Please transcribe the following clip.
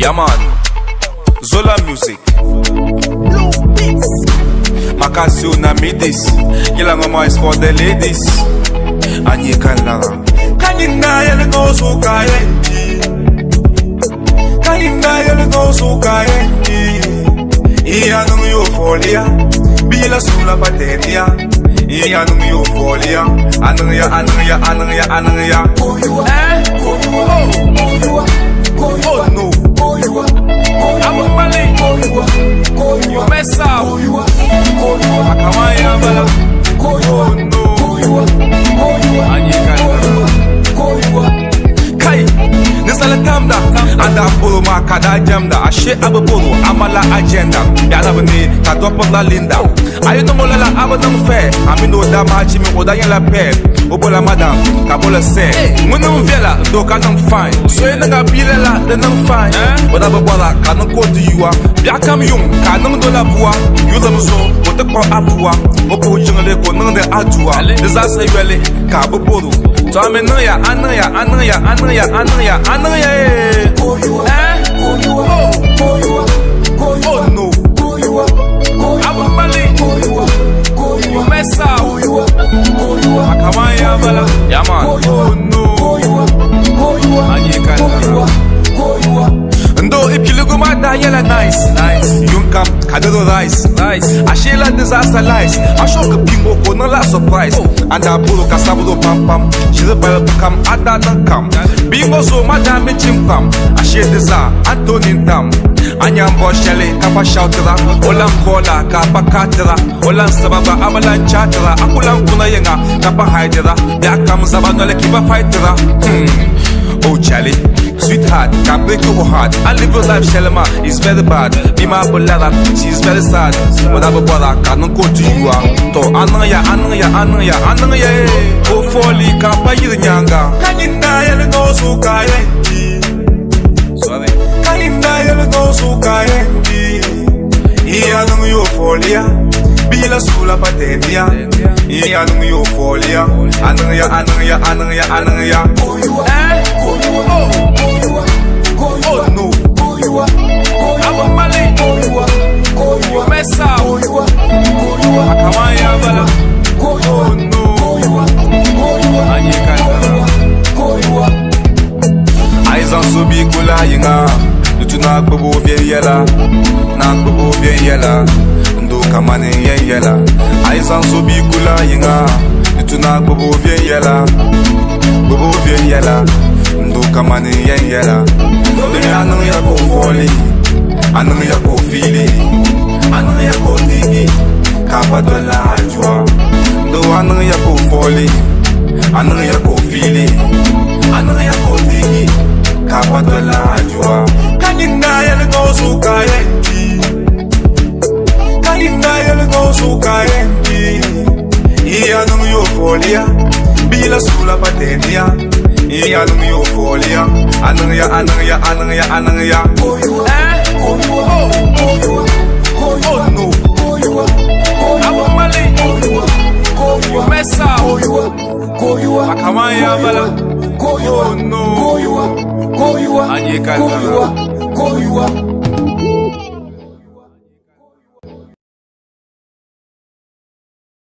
Yeah man, Zola Music Blue Beats. Makasio na midis, yela ngoma is for the ladies. Anyi kan langa Kanyina yele go so kayendi Kanyina yele go so kayendi Iya nung yo folia Bila sula pateria Iya nung yo folia Anung ya Go you up, go you up, go you up, go you Oh up, no go you up, I'm a Mali go you up, go you up, mess up go you up, go you up, Akamaya bala go you Oh up, no go you up, go you up, Anyi kan langa go you up. Kai, nisala tamda Anda polo makada jamda Ashe abapolo, amala agenda Yana bani, katopo la linda Ayo tongola la aba nang fe Amino da machi mi oda yen la pe Obola madam, kabola se Mwenang vela, do ka nang fine So yen nga bile la, de nang fine Oda babola, ka nang kote yuwa Bia kam yung, ka nang do la bua Yu lam zo, ote kwa apua Opo jingle ko nang de atua Deza se yuele, ka babolo So ame nang ya, anang ya Go you up, go you up, go you up, go you Oh up, no go you up, go you I'm a up, Mali go you up, go you up, mess up go you up, go you up, Akamaya bala Yeah man go you Oh up, no go you up, go you up, Anyi kan go you up, go you up. Ndo if you look at that yella nice Yung kam kadero rice Ashela disaster lies Ashoka bingo ko na la surprise Anda bulu kasabudo pam pam Shira bala kam ada nang kam Bingo so madame chimpam Ashe disa Antonin tam Anyambo shele kapa shoutera Olan kola kapa katera Olan sababa amalan chatera Akulan kuna yenga kapa haidera Ya kam zabanole kiba fightera Oh Charlie, sweetheart, can break your heart. And live your life, Shalima, is very bad. Be my bolada, she is very sad. Whatever brother, cannot go to you. To anaya. Oh folly, kapa yirnyanga. Kanyina yele no so kayendi. Sorry. Kanyina yele no so kayendi. Iya nung yo folia. Bila sula pateria. Iya nung yo folia. Anaya. Go you up, go you up, go you up, go you Oh up, no go you up, go you I'm a up, Mali go you up, go you up, mess up go you up, go you up, Akamaya bala go you Oh up, no go you up, go you up, Anyi kan langa go you up. Aizan subi kula yinga Dutu na gbobo vie yela Na gbobo vie yela Ndo kamane yen yela Aizan subi kula yinga Dutu na gbobo vie yela Gbobo vie yela Ndo kamane yen yela Demi anang ya ko foli Anang ya ko fili Anang ya ko digi Kapa dola ajwa Ndo anang ya ko foli Anang ya ko fili Anang ya ko digi Kapa dola ajwa Kanyina yele go so kayendi Kanyina yele go so kayendi Iya nung yo folia Bila sula pateria Iya nung yo folia Anang ya Go you up, go